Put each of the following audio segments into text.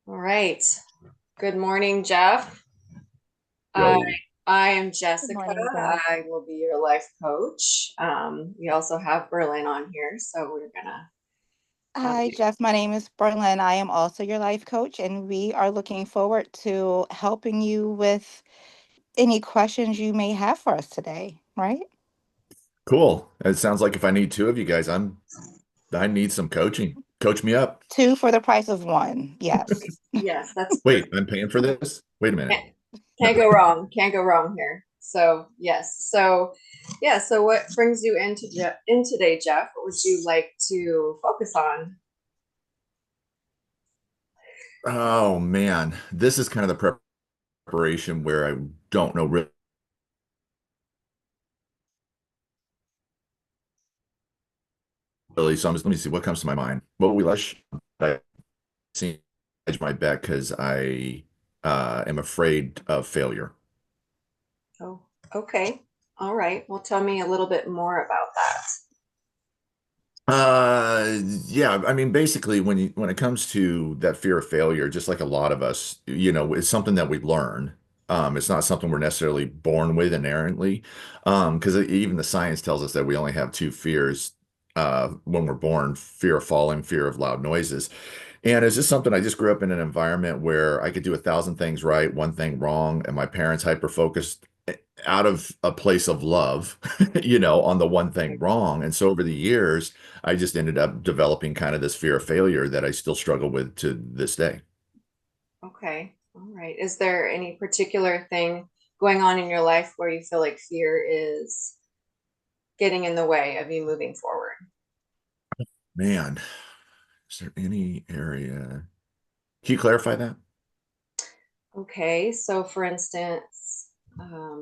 All right. Good morning, Jeff. I Yo, I am Good Jessica. morning, Jeff. I will be your life coach. We also have Berlin on here, so we're gonna. Uh, Hi, Jeff. My name is Berlin. I am also your life coach, and we are looking forward to helping you with any questions you may have for us today, right? cool. It sounds like if I need two of you guys, I need some coaching. Coach me up. Two for the price of one. Yes. yes, that's Wait, I'm paying for this? Wait a minute. can't, No. can't go wrong. Can't go wrong here. So yes. So yeah. So what brings you in today, Jeff? What would you like to focus on? Oh man, this is kind of the preparation where I don't know really. So let me see what comes to my mind. What we I see hedge my bet because I am afraid of failure. Oh, okay. All right. Well, tell me a little bit more about that. Yeah, I mean, basically, when it comes to that fear of failure, just like a lot of us, it's something that we learn. It's not something we're necessarily born with inherently. Because even the science tells us that we only have two fears when we're born: fear of falling, fear of loud noises. And it's just something I just grew up in an environment where I could do a thousand things right, one thing wrong, and my parents hyper focused out of a place of love, on the one thing wrong. And so over the years, I just ended up developing kind of this fear of failure that I still struggle with to this day. Okay. All right. Is there any particular thing going on in your life where you feel like fear is getting in the way of you moving forward? Man, is there any area? Can you clarify that? Okay. So, for instance,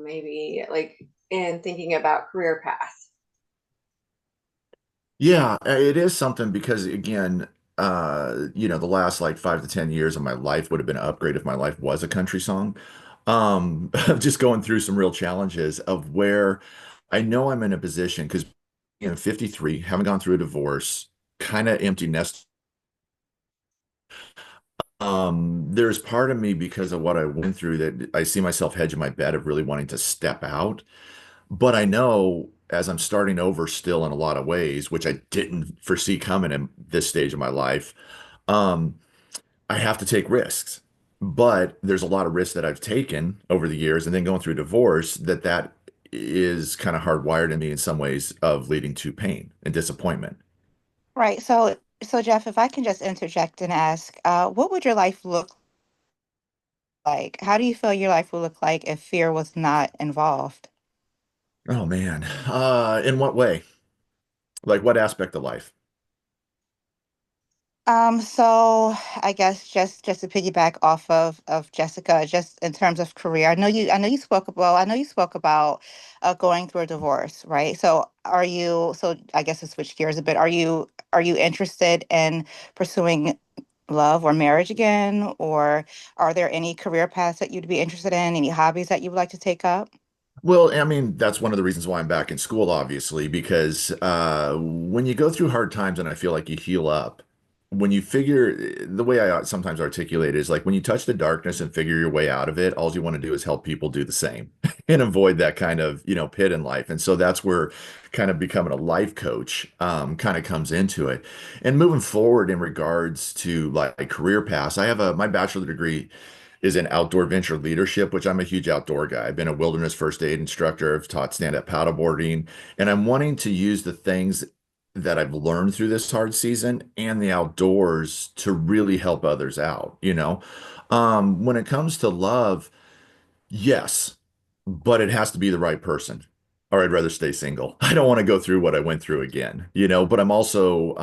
maybe like in thinking about career path. Yeah, it is something because again, the last like 5 to 10 years of my life would have been an upgrade if my life was a country song. Just going through some real challenges of where I know I'm in a position because 53, haven't gone through a divorce, kind of empty nest. There's part of me because of what I went through that I see myself hedging my bet of really wanting to step out. But I know as I'm starting over still in a lot of ways, which I didn't foresee coming in this stage of my life, um, I have to take risks. But there's a lot of risks that I've taken over the years, and then going through divorce, that is kind of hardwired in me in some ways of leading to pain and disappointment. Right. So Jeff, if I can just interject and ask, what would your life look like? How do you feel your life would look like if fear was not involved? Oh man, in what way? Like what aspect of life? So I guess just to piggyback off of Jessica, just in terms of career, I know you spoke about going through a divorce, right? So I guess to switch gears a bit, are you interested in pursuing love or marriage again, or are there any career paths that you'd be interested in, any hobbies that you would like to take up? Well, I mean, that's one of the reasons why I'm back in school, obviously, because when you go through hard times and I feel like you heal up, when you figure the way I sometimes articulate it is like when you touch the darkness and figure your way out of it, all you want to do is help people do the same and avoid that kind of, pit in life. And so that's where kind of becoming a life coach kind of comes into it. And moving forward in regards to like career paths, I have my bachelor degree is in outdoor venture leadership, which I'm a huge outdoor guy. I've been a wilderness first aid instructor. I've taught stand-up paddleboarding, and I'm wanting to use the things that I've learned through this hard season and the outdoors to really help others out, When it comes to love, yes, but it has to be the right person. Or I'd rather stay single. I don't want to go through what I went through again, but I'm also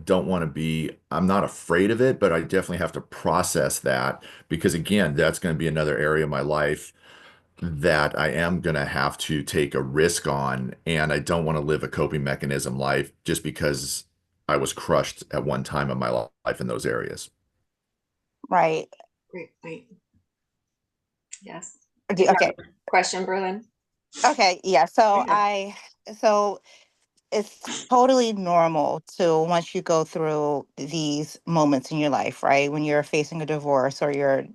don't want to I'm not afraid of it, but I definitely have to process that because again, that's going to be another area of my life that I am going to have to take a risk on. And I don't want to live a coping mechanism life just because I was crushed at one time in my life in those areas. Right. Great. Great. Yes. Did you have Okay. a question, Berlin? Okay. Yeah. So Yeah. I so it's totally normal to once you go through these moments in your life, right? When you're facing a divorce or you're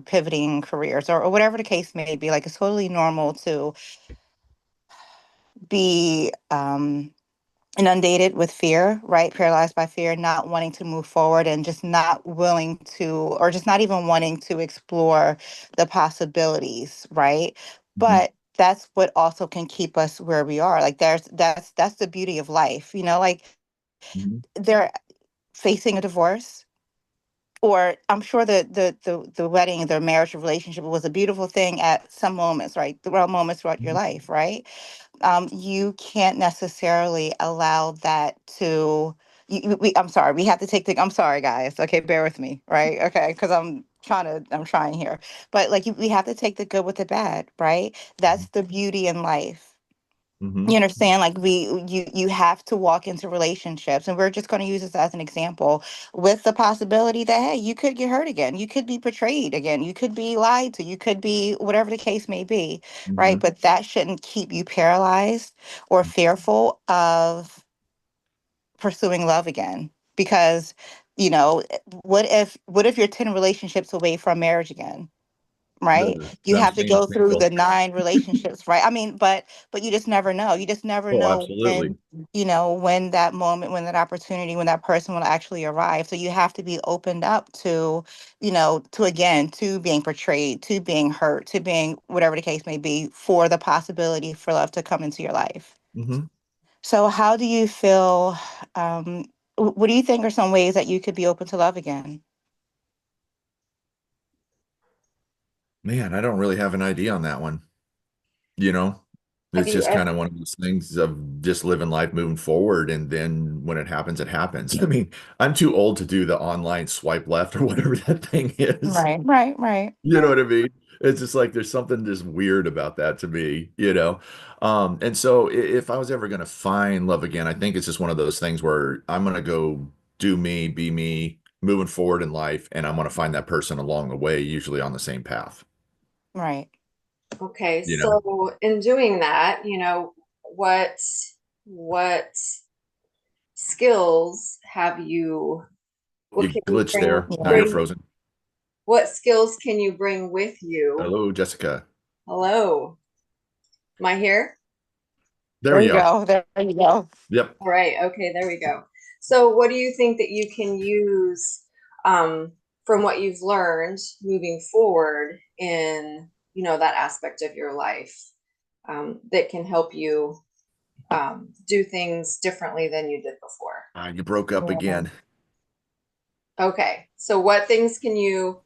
pivoting careers or whatever the case may be, like it's totally normal to be inundated with fear, right? Paralyzed by fear, not wanting to move forward and just not willing to, or just not even wanting to explore the possibilities, right? Mhm. But that's what also can keep us where we are. Like that's the beauty of life, like Mhm. they're facing a divorce. Or I'm sure the wedding, the marriage relationship was a beautiful thing at some moments, right? There are moments throughout your Mhm. life, right? You can't necessarily allow that to I'm sorry, we have to take the I'm sorry guys, okay, bear with me, right? Okay, because I'm trying here, but like we have to take the good with the bad, right? That's the beauty in life. You Mhm. understand? Like you have to walk into relationships, and we're just going to use this as an example, with the possibility that hey, you could get hurt again, you could be betrayed again, you could be lied to, you could be whatever the case may be, right? Mhm. But that shouldn't keep you paralyzed or fearful of pursuing love again, because what if you're 10 relationships away from marriage again? Right? You I'm have to staying go through single. the 9 relationships, right? I mean, but you just never know. You just never Oh, know absolutely. when that moment, when that opportunity, when that person will actually arrive. So you have to be opened up to being portrayed, to being hurt, to being whatever the case may be, for the possibility for love to come into your life. Hmm. So how do you feel? What do you think are some ways that you could be open to love again? Man, I don't really have an idea on that one. You know, Have it's you just ever, kind of one of those things of just living life moving forward. And then when it happens, it happens. I mean, I'm too old to do the online swipe left or whatever that thing is. Right, right, right. You know what I mean? It's just like there's something just weird about that to me. And so if I was ever going to find love again, I think it's just one of those things where I'm going to go do me, be me, moving forward in life, and I'm going to find that person along the way, usually on the same path, Right. okay, you know. so in doing that, what what skills have you, what You can you glitch there. Now you're Yeah. frozen. what skills can you bring with you? Hello, Jessica. Hello, am I here? There There we you go. go. There you go. Yep. All right, okay, there we go. So what do you think that you can use um, from what you've learned moving forward in, that aspect of your life that can help you do things differently than you did before? You broke up Yeah. again. Okay, so what things can you,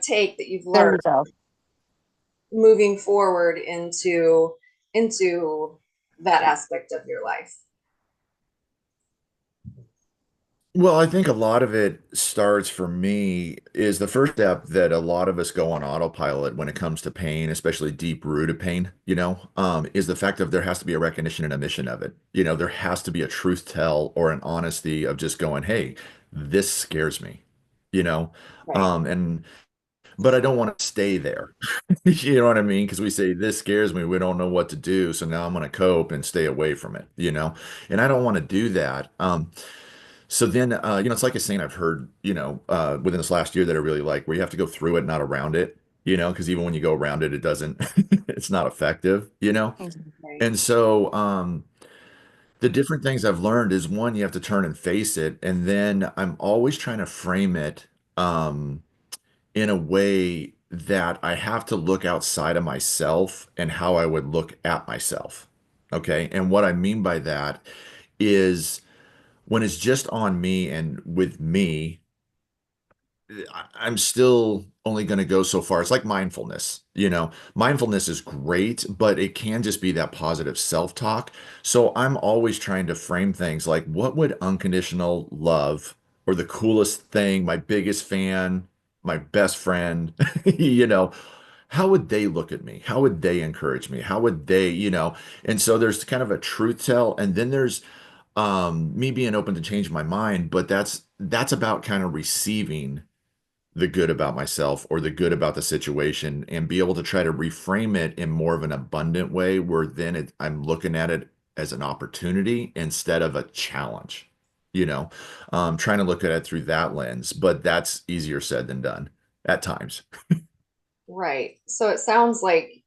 take that you've There learned you go. moving forward into that aspect of your life? Well, I think a lot of it starts for me is the first step that a lot of us go on autopilot when it comes to pain, especially deep-rooted pain, is the fact of there has to be a recognition and a mission of it. There has to be a truth tell or an honesty of just going, hey, this scares me, you know? Right. And but I don't want to stay there. You know what I mean? Because we say this scares me, we don't know what to do, so now I'm going to cope and stay away from it. And I don't want to do that. So then, it's like a saying I've heard, within this last year that I really like, where you have to go through it, not around it, because even when you go around it, it doesn't, it's not effective. Mhm. Right. And so, the different things I've learned is one, you have to turn and face it. And then I'm always trying to frame it, in a way that I have to look outside of myself and how I would look at myself. Okay. And what I mean by that is when it's just on me and with me, I'm still only going to go so far. It's like mindfulness. Mindfulness is great, but it can just be that positive self-talk. So I'm always trying to frame things like what would unconditional love or the coolest thing, my biggest fan, my best friend, you know, how would they look at me? How would they encourage me? How would they? And so there's kind of a truth tell, and then there's me being open to change my mind, but that's about kind of receiving the good about myself or the good about the situation and be able to try to reframe it in more of an abundant way where then I'm looking at it as an opportunity instead of a challenge, you know, trying to look at it through that lens, but that's easier said than done at times. Right. So it sounds like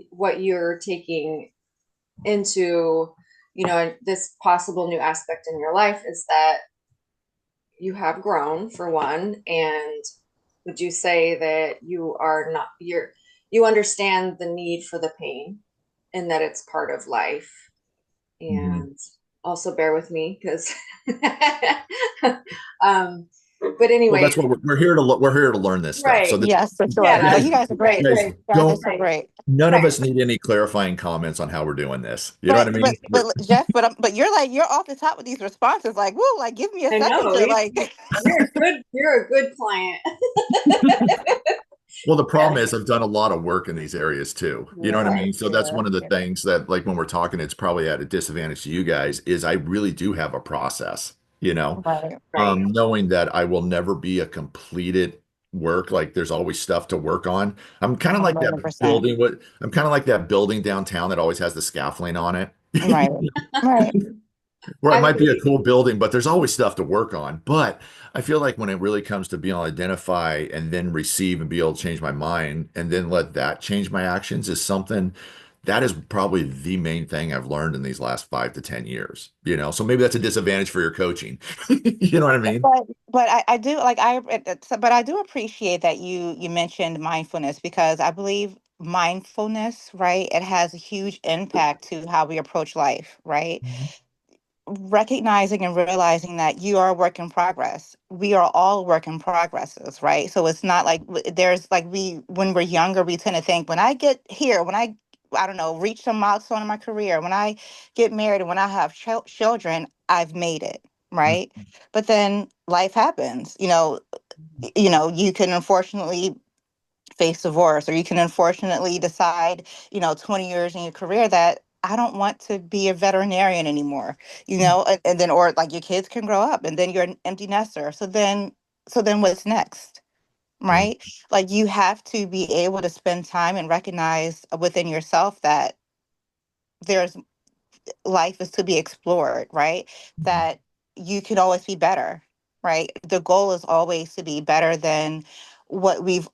what you're taking into, this possible new aspect in your life is that you have grown for one, and would you say that you are not you understand the need for the pain and that it's part of life? Mhm. And also bear with me because but Well, anyway, that's what we're here to we're here to learn this stuff. So right. this, Yes, for sure. Yeah, No, guys, you guys are right, great. guys right, You guys are don't. so right, great. None of right. us need any clarifying comments on how we're doing this. You know what But I but mean? but Jeff, but you're off the top with these responses. Like, whoa, like give me a I second know to like. you're a good client. Well, the problem is I've done a lot of work in these areas too. You know what I Yeah, mean? So that's yeah, one of the yeah. things that, like, when we're talking, it's probably at a disadvantage to you guys, is I really do have a process, Right, Right, knowing that I will never be a completed work. Like, there's always stuff to work on. I'm kind of like that 100%. building, I'm kind of like that building downtown that always has the scaffolding on it. Right, right. Where it I might be a believe cool building, but there's always stuff to work on. But I feel like when it really comes to being able to identify and then receive and be able to change my mind and then let that change my actions is something that is probably the main thing I've learned in these last 5 to 10 years, So maybe that's a disadvantage for your coaching. You know what I mean? But I do like but I do appreciate that you mentioned mindfulness because I believe mindfulness, right? It has a huge impact to how we approach life, right? Mhm. Recognizing and realizing that you are a work in progress. We are all work in progresses, right? So it's not like there's like when we're younger, we tend to think when I get here, when I don't know, reach some milestone in my career, when I get married and when I have children, I've made it, right? But then life happens, you can unfortunately face divorce, or you can unfortunately decide, 20 years in your career that I don't want to be a veterinarian anymore, and then, or like your kids can grow up and then you're an empty nester. So then what's next? Yeah. Right? Like you have to be able to spend time and recognize within yourself that there's life is to be explored, right? That you can always be better, right? The goal is always to be better than what we've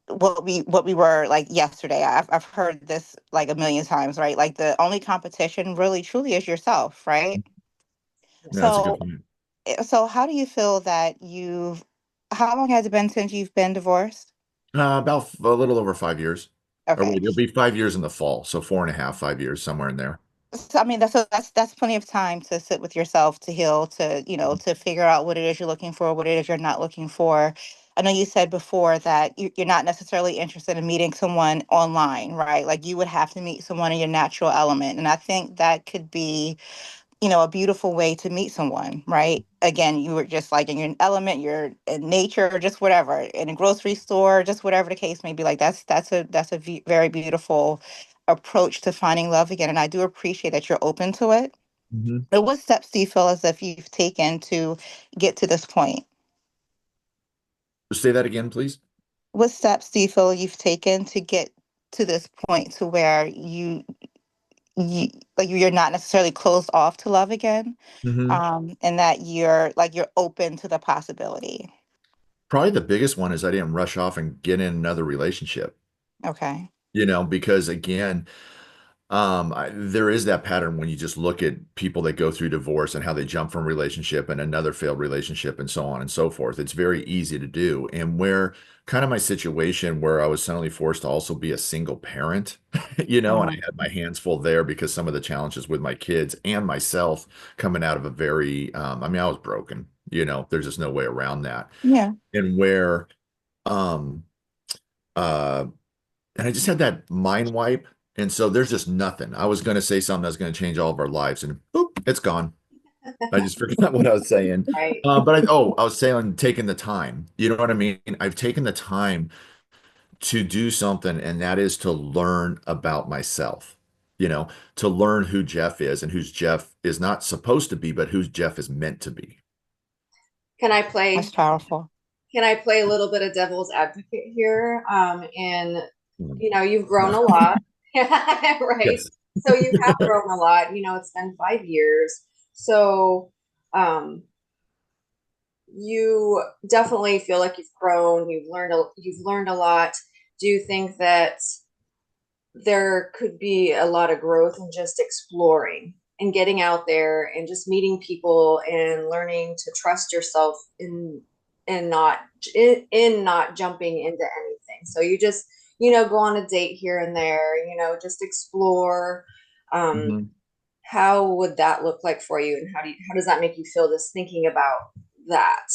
what we were like yesterday. I've heard this like a million times, right? Like the only competition really truly is yourself, right? Yeah, that's a good So point. so how do you feel that how long has it been since you've been divorced? About a little over 5 years. Or Okay. wait, it'll be 5 years in the fall. So 4.5, 5 years, somewhere in there. So, I mean, that's plenty of time to sit with yourself, to heal, to to figure out what it is you're looking for, what it is you're not looking for. I know you said before that you're not necessarily interested in meeting someone online, right? Like you would have to meet someone in your natural element, and I think that could be, a beautiful way to meet someone, right? Again, you were just like in your element, you're in nature, or just whatever, in a grocery store, just whatever the case may be. Like that's a very beautiful approach to finding love again, and I do appreciate that you're open to it. Mhm. But what steps do you feel as if you've taken to get to this point? Say that again, please. What steps do you feel you've taken to get to this point to where you like you're not necessarily closed off to love again, Hmm. and that you're open to the possibility. Probably the biggest one is I didn't rush off and get in another relationship, Okay. because again, there is that pattern when you just look at people that go through divorce and how they jump from relationship and another failed relationship and so on and so forth. It's very easy to do. And where kind of my situation where I was suddenly forced to also be a single parent, and I Mhm. had my hands full there because some of the challenges with my kids and myself coming out of a very, I mean, I was broken, there's just no way around that. Yeah. And where, um, uh, and I just had that mind wipe. And so there's just nothing. I was going to say something that's going to change all of our lives, and boop, it's gone. I just forgot what I was saying. right. I was saying taking the time. You know what I mean? I've taken the time to do something, and that is to learn about myself, to learn who Jeff is and who's Jeff is not supposed to be, but who Jeff is meant to be. Can I That's play? powerful. Can I play a little bit of devil's advocate here? And Mm. you've grown a lot, right? Yes. So you have grown a lot. It's been 5 years. So um, you definitely feel like you've grown. You've learned a lot. Do you think that there could be a lot of growth in just exploring and getting out there and just meeting people and learning to trust yourself in not jumping into anything. So you just, go on a date here and there, just explore. Um, Mhm. how would that look like for you, and how does that make you feel just thinking about that?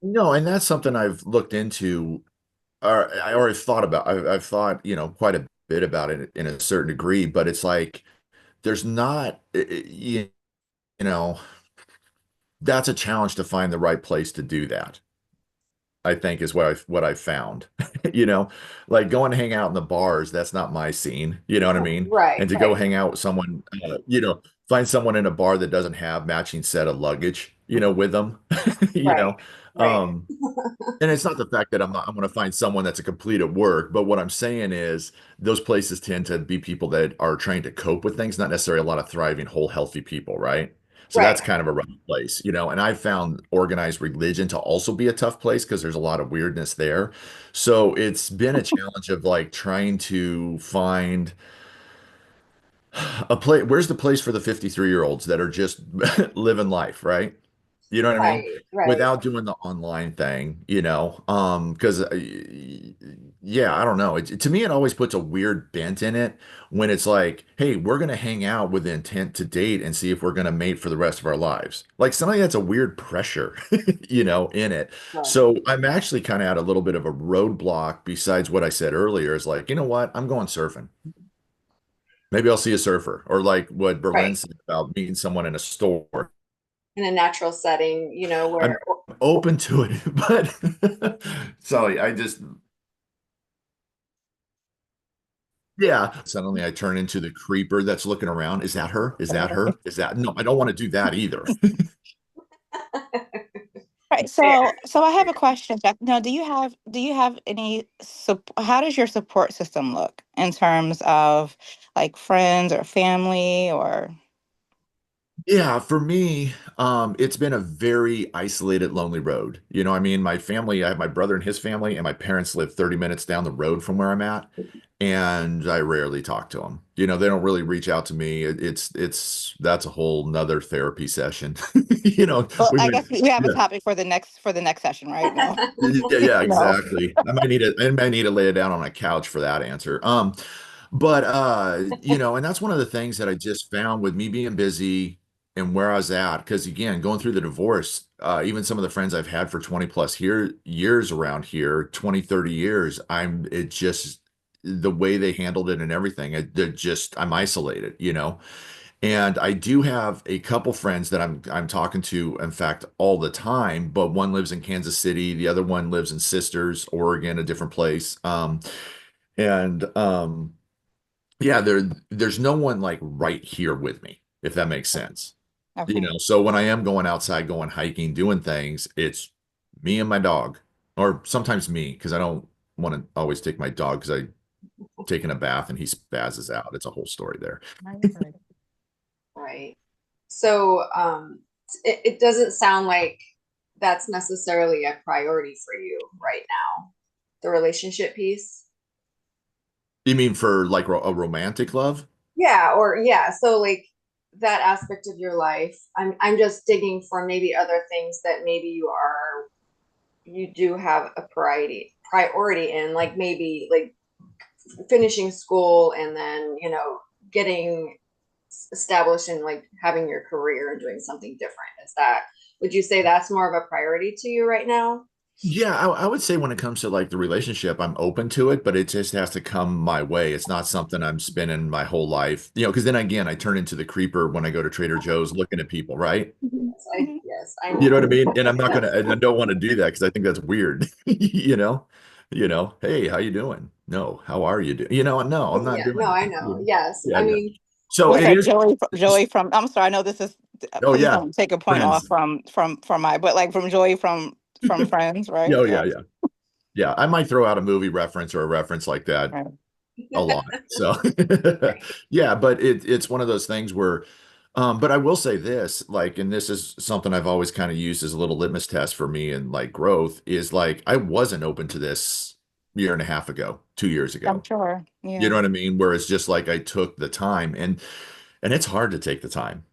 No, and that's something I've looked into or I've thought about. I've thought, quite a bit about it in a certain degree, but it's like there's not, you know, that's a challenge to find the right place to do that. I think is what I've found. You know, like going to hang out in the bars, that's not my scene. You know what I mean? Right, And to go right, hang out with someone, find someone in a bar that doesn't have matching set of luggage, with them, you right, know. right, Um, and it's not the fact that I'm going to find someone that's a complete at work, but what I'm saying is those places tend to be people that are trying to cope with things, not necessarily a lot of thriving, whole, healthy people, right? So right. that's kind of a rough place, and I've found organized religion to also be a tough place because there's a lot of weirdness there. So it's been a challenge of like trying to find a place. Where's the place for the 53-year-olds that are just living life, right? You know what I mean? Right, right. Without doing the online thing, because yeah, I don't know. To me, it always puts a weird bent in it when it's like, hey, we're gonna hang out with the intent to date and see if we're gonna mate for the rest of our lives. Like something that's a weird pressure, in it. Right, So I'm actually kind of at a little bit of a roadblock besides what I said earlier, is like, you know what? I'm going surfing. Maybe I'll see a surfer, or like what Berlin right. said about meeting someone in a store. In a natural setting, where, I'm open to it, but sorry, yeah. Suddenly I turn into the creeper that's looking around. Is that her? Is that her? Is that no, I don't want to do that either. Right. fair. So I have a question, Jack. Now, do you have any how does your support system look in terms of like friends or family or Yeah, for me, it's been a very isolated, lonely road. I mean, my family, I have my brother and his family, and my parents live 30 minutes down the road from where I'm at, and I rarely talk to them. They don't really reach out to me. That's a whole nother therapy session. well, We I would, guess we have a yeah. topic for the next session, right? No. Yeah, yeah, No. exactly. I might need to lay it down on a couch for that answer. But and that's one of the things that I just found with me being busy and where I was at, because again, going through the divorce, even some of the friends I've had for 20 plus years around here, 20, 30 years, it just the way they handled it and everything, I'm isolated, and I do have a couple friends that I'm talking to, in fact, all the time, but one lives in Kansas City, the other one lives in Sisters, Oregon, a different place. And yeah, there's no one like right here with me, if that makes sense. Okay. So when I am going outside, going hiking, doing things, it's me and my dog, or sometimes me, because I don't want to always take my dog because I taken a bath and he spazzes out. It's a whole story there. Right. Right. So, it doesn't sound like that's necessarily a priority for you right now, the relationship piece. You mean for like a romantic love? Yeah, or yeah, so like that aspect of your life. I'm just digging for maybe other things that maybe you do have a priority in, like maybe like finishing school and then, getting established and like having your career and doing something different. Would you say that's more of a priority to you right now? Yeah, I would say when it comes to like the relationship, I'm open to it, but it just has to come my way. It's not something I'm spending my whole life, because then again, I turn into the creeper when I go to Trader Joe's looking at people, right? Mhm. Mhm. Yes, I You know know. what I mean? And and I don't want to do that because I think that's weird. You know, hey, how you doing? No, how are you doing? No, I'm not Yeah, no, doing I that. know. Yes, Yeah, I yeah. mean, So What's it that, is. Joey from? I'm sorry, I know this is. Oh Please yeah, don't take a point off friends. from my, but like from Joey from Friends, Yeah, right? oh Yeah. yeah, yeah, yeah. I might throw out a movie reference or a reference like that Right. a lot. So yeah, but it's one of those things where but I will say this, like, and this is something I've always kind of used as a little litmus test for me and like growth is like I wasn't open to this year and a half ago, 2 years I'm ago. sure. You Yeah. know what I mean? Where it's just like I took the time and it's hard to take the time.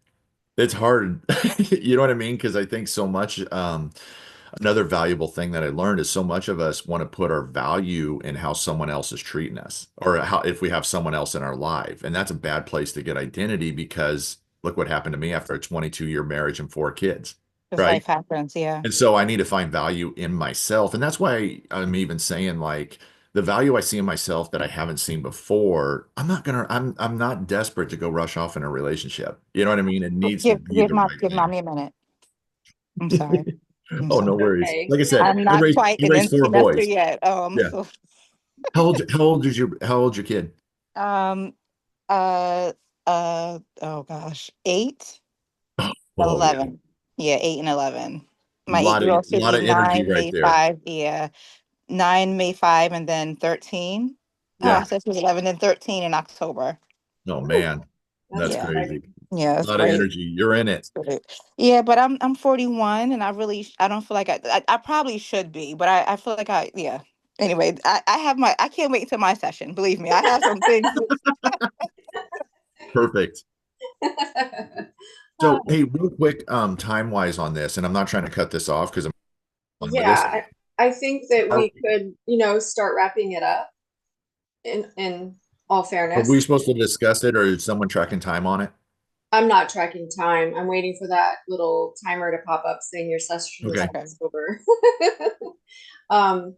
It's hard. You know what I mean? Because I think so much another valuable thing that I learned is so much of us want to put our value in how someone else is treating us or how if we have someone else in our life. And that's a bad place to get identity because look what happened to me after a 22-year marriage and 4 kids, Just right? life happens. Yeah. And so I need to find value in myself. And that's why I'm even saying like the value I see in myself that I haven't seen before, I'm not desperate to go rush off in a relationship. You know what I mean? It needs to be the right Give thing. mommy a minute. I'm sorry. I'm Oh, no sorry. worries. Okay. Like I said, I'm not quite I an raised empty four nester boys. yet. Yeah. So How old's your kid? um oh gosh, 8, Oh yeah. 11. Yeah, 8 and 11. A My 8 lot year of old should lot be of energy 9 right May there. 5. Yeah. 9 May 5 and then 13. Oh, I Yeah. said she was 11 and 13 in October. Oh Ooh, man. That's that's Yeah. crazy. exciting. Yeah, A it's lot of great. energy. You're in it. It's great. Yeah, but I'm 41 and I don't feel like I probably should be, but I feel like yeah. Anyway, I can't wait till my session. Believe me, I have some things. Perfect. So, hey, real quick, time-wise on this, and I'm not trying to cut this off because I'm done with this. Yeah, I think that Are, we could, start wrapping it up in all are we fairness. supposed to discuss it, or is someone tracking time on it? I'm not tracking time. I'm waiting for that little timer to pop up saying your session is Okay. Okay, almost over. Um,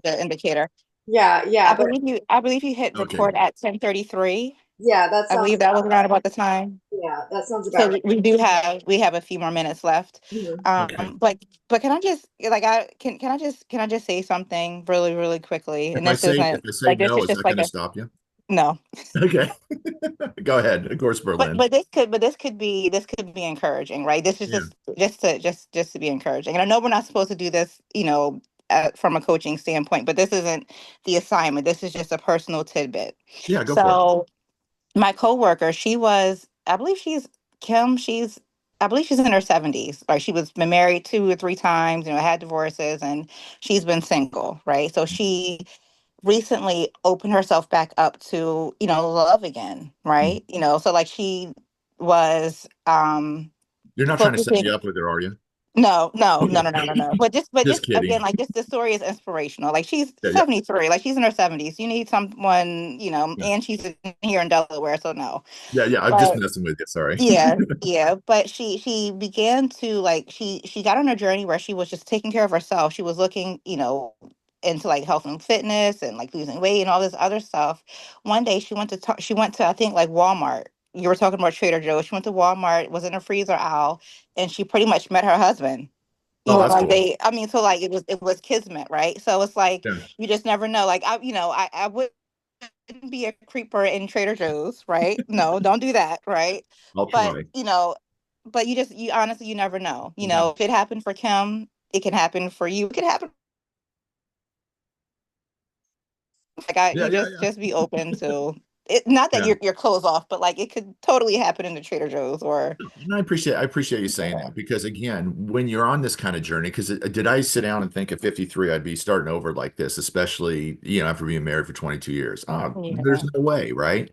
the indicator. yeah, yeah, but I believe you hit Okay. record at 10:33. yeah, that I sounds believe that was around about the time. yeah, that sounds So about right. we have a few more minutes left. Mhm. Okay. But can I just like I can I just say something really really quickly? If And I this say if isn't I say like this no, is is just that like going to a stop you? no. Okay. Go ahead. Of course, Berlin. But this could be encouraging, right? This is Yeah. just to be encouraging. And I know we're not supposed to do this, from a coaching standpoint, but this isn't the assignment. This is just a personal tidbit. Yeah, go for it. So my coworker, I believe I believe she's in her 70s. Like she was been married 2 or 3 times, had divorces, and she's been single, right? So she recently opened herself back up to, love again, Mm. right? So like she was You're not trying to set me focusing. up with her, are you? No, no, no, Okay. no, no, no, no. But Just just kidding. again, like just the story is inspirational. Like she's Yeah, yeah, 73, like she's in her 70s. You need someone, yeah, and she's here in Delaware, so no. yeah, yeah. I'm just But messing with you. Sorry. yeah, yeah. But she began to like she got on a journey where she was just taking care of herself. She was looking, into like health and fitness and like losing weight and all this other stuff. One day she went to I think like Walmart. You were talking about Trader Joe's. She went to Walmart, was in a freezer aisle, and she pretty much met her husband. Oh, that's Like cool. I mean, so like it was kismet, right? So it's like Yeah, you just never know. Like I wouldn't be a creeper in Trader Joe's, right? No, don't do that, right? I'll But try. you honestly you never know. Yeah, If it happened for Kim, it can happen for you. It can happen. Like yeah, you yeah, just be open to it. Not that yeah. you're closed off, but like it could totally happen in the Trader Joe's or And I appreciate you saying yeah. that because again, when you're on this kind of journey, because did I sit down and think at 53 I'd be starting over like this, especially after being married for 22 years? There's Yeah. no way, right?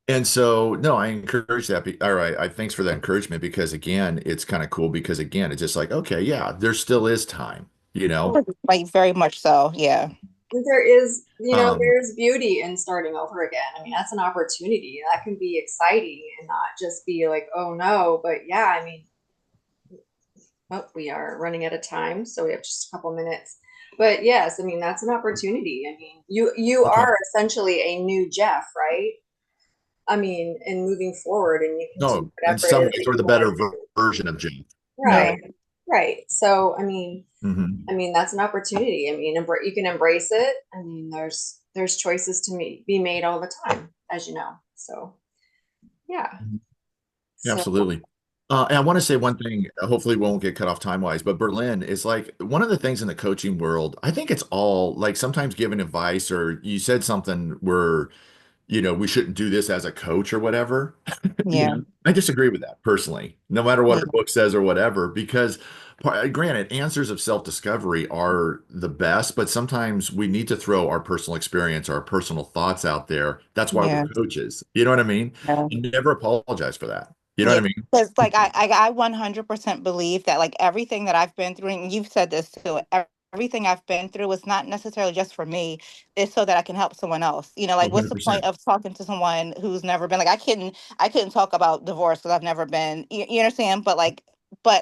And so, no, I encourage that. All right, thanks for that encouragement because again, it's kind of cool because again, it's just like, okay, yeah, there still is time, you know. Like very much so. Yeah. There is, Um, there's beauty in starting over again. I mean, that's an opportunity. That can be exciting and not just be like, oh no. But yeah, I mean, oh, we are running out of time, so we have just a couple minutes. But yes, I mean, that's an opportunity. I mean, you okay. are essentially a new Jeff, right? I mean, and moving forward, and you can do No, in whatever it some is ways, that we're you the want better to do. version of Jane. Yeah. Right, right. So, Hmm. I mean, that's an opportunity. I mean, you can embrace it. I mean, there's choices to be made all the time, as you know. So, yeah. So, Absolutely. And I want to say one thing, hopefully we won't get cut off time-wise, but Berlin is like one of the things in the coaching world. I think it's all like sometimes giving advice or you said something where, we shouldn't do this as a coach or whatever. Yeah, I disagree with that personally, no matter what her yeah, book says or whatever, because granted, answers of self-discovery are the best, but sometimes we need to throw our personal experience, our personal thoughts out there. That's why we're yeah. coaches. You know what I mean? Yeah. And never apologize for that. You know Yeah, what I mean? because like I 100% believe that like everything that I've been through, and you've said this too, everything I've been through is not necessarily just for me. It's so that I can help someone else. Like what's the point 100%. of talking to someone who's never been like I couldn't talk about divorce because I've never been. You understand? But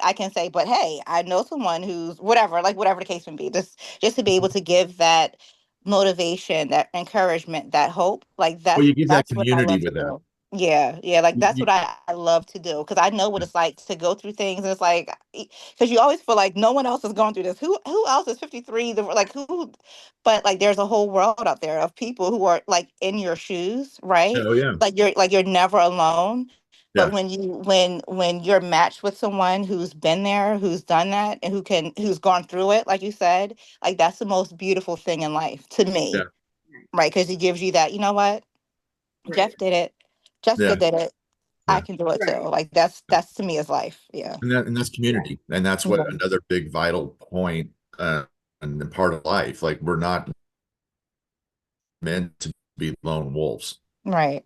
I can say, but hey, I know someone who's whatever, like whatever the case may be. Just to be able to give that motivation, that encouragement, that hope, like Well, that's you give that that's what I community love to with that. do. Yeah, yeah, like You, that's you, what I love to do because I know what it's like to go through things, and it's like because you always feel like no one else is going through this. Who else is 53? Like who? But like there's a whole world out there of people who are like in your shoes, right? oh yeah, Like you're never alone. But yeah, when you're matched with someone who's been there, who's done that, and who's gone through it, like you said, like that's the most beautiful thing in life to yeah, me, right? Because it gives you that, you know what? Right. Jeff did it. Jessica yeah, did it. I yeah. can do it too. Right. Like that's to me is life. Yeah. And that's community, and that's what Yeah. another big vital point and part of life. Like we're not meant to be lone wolves. Right.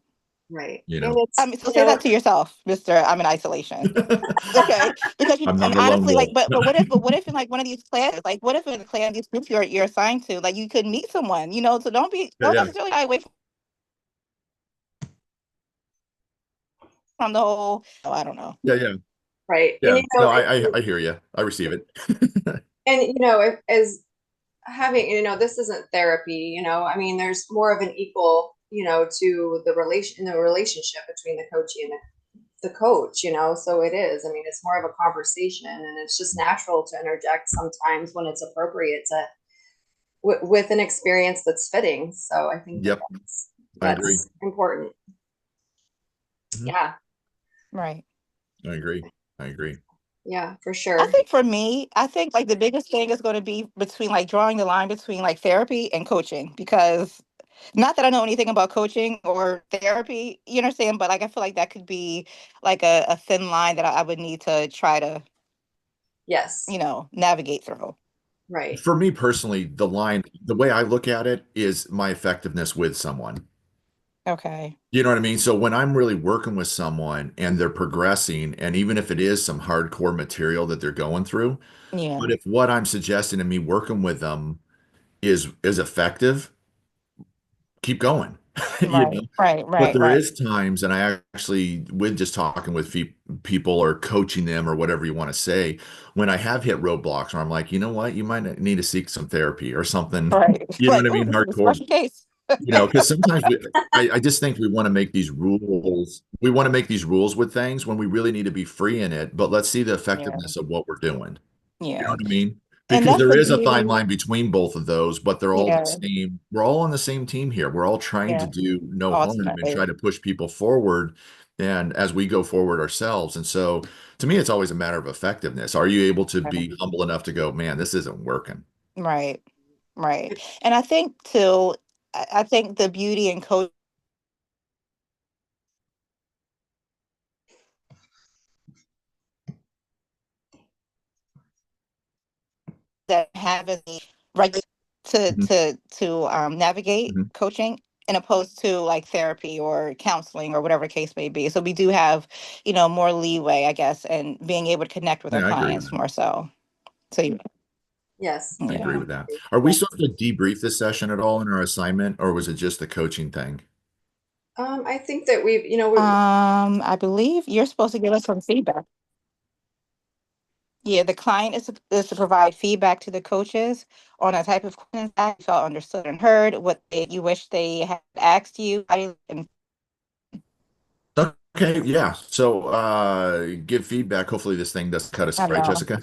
Right. You And know, I it's, mean, so say that to yourself, Mister. I'm in isolation. Okay, because I'm and not a lone honestly, like, wolf. but what if in like one of these classes, like, what if in the class these groups you're assigned to, like, you could meet someone, so Yeah, don't yeah, necessarily shy away from the whole. Oh, I don't know. yeah, yeah, right. And yeah. No, I hear you. I receive it. as having, this isn't therapy, I mean, there's more of an equal, to the relationship between the coachee and the coach, so it is, I mean, it's more of a conversation, and it's just natural to interject sometimes when it's appropriate to with an experience that's fitting. So I think that Yep, that's I agree. that's important. Mhm. Yeah. Right. I agree. I agree. Yeah, for I sure. think for me, I think like the biggest thing is going to be between like drawing the line between like therapy and coaching because not that I know anything about coaching or therapy, you understand, but like I feel like that could be like a thin line that I would need to try to, Yes. navigate through. Right. For me personally, the way I look at it is my effectiveness with someone. Okay. You know what I mean? So when I'm really working with someone and they're progressing, and even if it is some hardcore material that they're going through, but Yeah. if what I'm suggesting and me working with them is effective, keep going. You know? Right. Right. But Right. there Right. is times, and I actually, with just talking with people or coaching them or whatever you want to say, when I have hit roadblocks where I'm like, you know what, you might need to seek some therapy or something. Right. You know what Like, I oh, mean? this is a Hardcore. special case. Because sometimes I just think we want to make these rules. We want to make these rules with things when we really need to be free in it. But let's see the Yeah. effectiveness of what we're doing. You know Yeah. what I mean? And Because that's there the is a fine beauty. line between both of those, but they're all the Yeah. same. We're all on the same team here. We're all trying to Yeah. do no harm and try Ultimately. to push people forward. And as we go forward ourselves. And so to me, it's always a matter of effectiveness. Are you able to be humble enough to go, man, this isn't working? Right. Right. And I think too, I think the beauty in coaching that having the regular to Mhm. navigate Mhm. coaching in opposed to like therapy or counseling or whatever the case may be. So we do have, more leeway, I guess, and being able to connect with our Yeah, I agree with clients that. more so. So Yes. I agree yeah. with that. Are we supposed to debrief this session at all in our assignment, or was it just the coaching thing? I think that we've, I believe you're supposed to give us some feedback. Yeah, the client is to provide feedback to the coaches on a type of questions that you felt understood and heard, what you wish they had asked you. And Okay, yeah. So give feedback. Hopefully this thing doesn't cut us, I right, know. Jessica?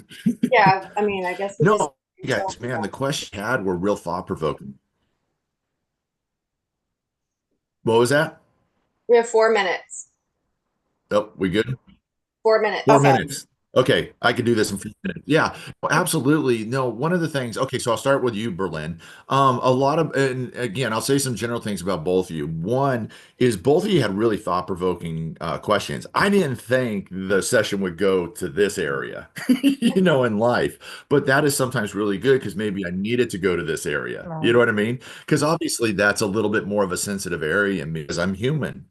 yeah, I mean, I guess we just No, guys, man, the questions you had were real thought-provoking. What was that? we have 4 minutes. Oh, we good? 4 minutes. 4 minutes. Okay, I could do this in 4 minutes. Yeah, absolutely. No, one of the things, okay, so I'll start with you, Berlin. A lot of, and again, I'll say some general things about both of you. One is both of you had really thought-provoking questions. I didn't think the session would go to this area, in life, but that is sometimes really good because maybe I needed to go to this area. You Right. know what I mean? Because obviously that's a little bit more of a sensitive area in me because I'm human.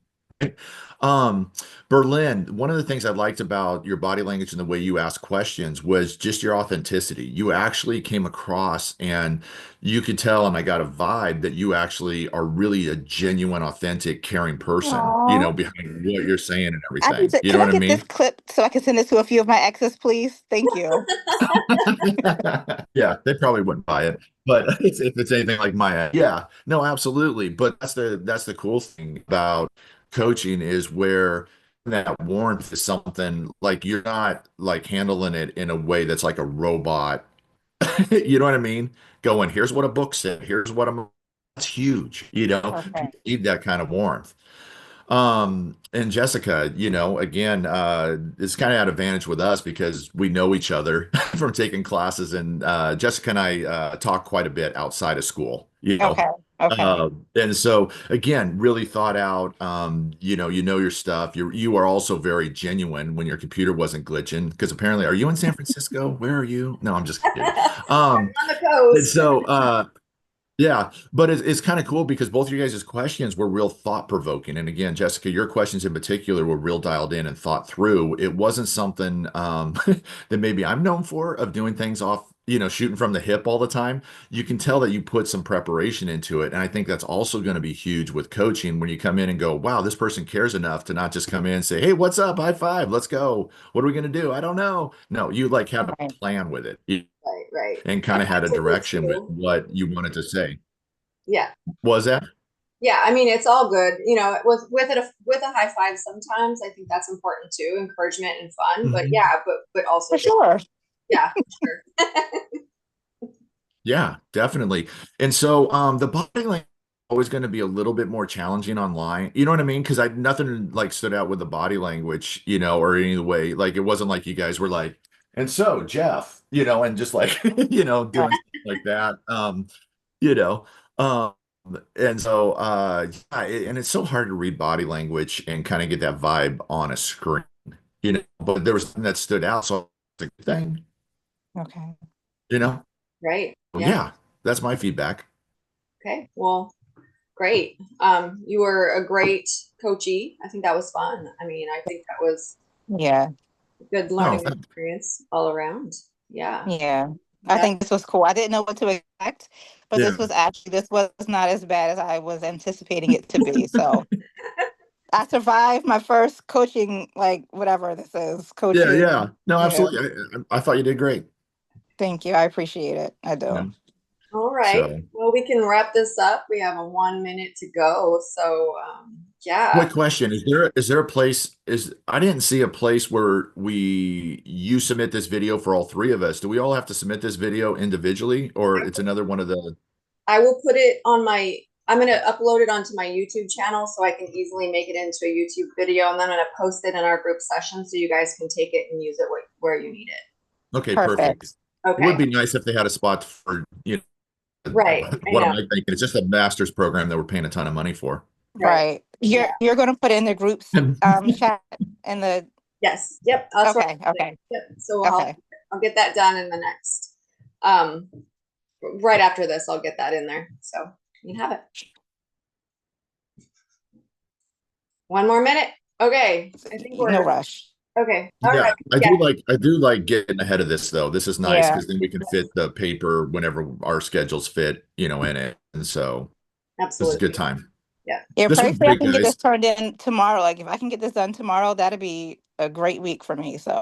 Um, Berlin, one of the things I liked about your body language and the way you asked questions was just your authenticity. You actually came across and you could tell, and I got a vibe that you actually are really a genuine, authentic, caring person, Aw. behind what you're saying and I need everything. to, You know can I what I get this mean? clip so I can send it to a few of my exes, please? Thank you. Yeah, they probably wouldn't buy it, but if it's anything like my, yeah, no, absolutely. But that's the cool thing about coaching is where that warmth is something like you're not like handling it in a way that's like a robot. You know what I mean? Going, here's what a book said, here's what I'm. That's huge. Okay. People need that kind of warmth. And Jessica, again, it's kind of at advantage with us because we know each other from taking classes, and Jessica and I talk quite a bit outside of school, Okay. Okay. and so again, really thought out. You know your stuff. You are also very genuine when your computer wasn't glitching because apparently, are you in San Francisco? Where are you? No, I'm just kidding. I'm Um, on the and coast. so yeah, but it's kind of cool because both of you guys' questions were real thought-provoking. And again, Jessica, your questions in particular were real dialed in and thought through. It wasn't something that maybe I'm known for of doing things off, shooting from the hip all the time. You can tell that you put some preparation into it. And I think that's also going to be huge with coaching when you come in and go, wow, this person cares enough to not just come in and say, hey, what's up? High five, let's go. What are we going to do? I don't know. No, you like had a Right. plan with it Right, right. and And kind of had a practical direction with too. what you wanted to say. Yeah. Was that? Yeah, I mean it's all good. With a high five sometimes I think that's important too, encouragement and fun. But Mhm. yeah, but also For just sure. yeah, sure. Yeah, definitely. And so the body language is always going to be a little bit more challenging online. You know what I mean? Because I nothing like stood out with the body language, or any way. Like it wasn't like you guys were like, and so Jeff, and just like, doing Right. stuff like that. You know. Um, and so yeah, and it's so hard to read body language and kind of get that vibe on a screen, but there was something that stood out. So it's a good thing, Okay. you know. Right. Yeah. Yeah, that's my feedback. Okay. Well, great. You were a great coachee. I think that was fun. I mean, I think that was Yeah. a good No, learning experience all around. Yeah. Yeah. I Yeah. think this was cool. I didn't know what to expect, but yeah. this was not as bad as I was anticipating it to be. So I survived my first coaching, like whatever this is, Yeah, yeah. coaching. No, Yeah. absolutely. I thought you did great. Thank you. I appreciate it. I do. Yeah. All right. So, Well, we can wrap this up. We have a 1 minute to go. So, quick yeah. question: is there a place? Is I didn't see a place where you submit this video for all three of us. Do we all have to submit this video individually, or it's another one of the? I will put it on I'm going to upload it onto my YouTube channel so I can easily make it into a YouTube video. And then I'm going to post it in our group session so you guys can take it and use it where you need it. Okay, perfect. Perfect. It would Okay. be nice if they had a spot for Right. I what am know. I thinking? It's just a master's program that we're paying a ton of money for. Right. Right. Yeah. You're gonna put in the groups chat in the Yes. Yep. That's right. okay, okay, Yep. So okay. I'll get that done in the next, um, right after this, I'll get that in there. So you can have it. 1 more minute. Okay. I think No we're rush. okay. All Yeah, right. I Yeah. do like getting ahead of this though. This is nice Yeah. because then we can fit the paper whenever our schedules fit, in it. And so this is a good Absolutely. time. Yeah. Yeah, This was prayerfully I great, can get guys. this turned in tomorrow. Like if I can get this done tomorrow, that'd be a great week for me. So